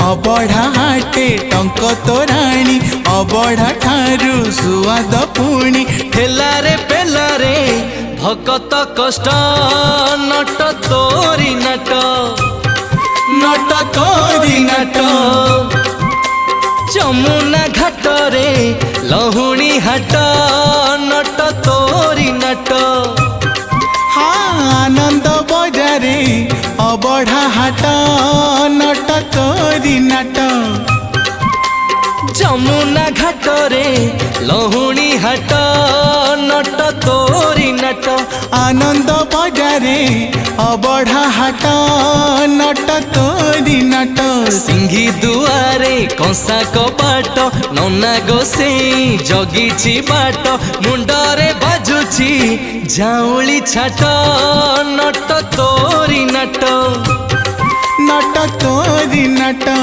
अबढ़ा हाटे टंक तोराणी अबढ़ा ठारू सुआद पुणी ठेलारे पेलारे भकत कष्ट नट तोरी नट नट तोरी नट जमुना घाटरे लहुणी हाट नट तोरी नट आनंद बजारे अबढ़ा हाट नट तोरी नट जमुना घाटरे लहुणी हाट नट तोरी नट आनंद बजारे अबढ़ा हाट नट तोरी नट सिंघी दुआरे कंसा कपाट नना गोसे जगिछि बाट मुंडरे बाजुछि झाउली छाट नट तोरी नट नट तोरी नट।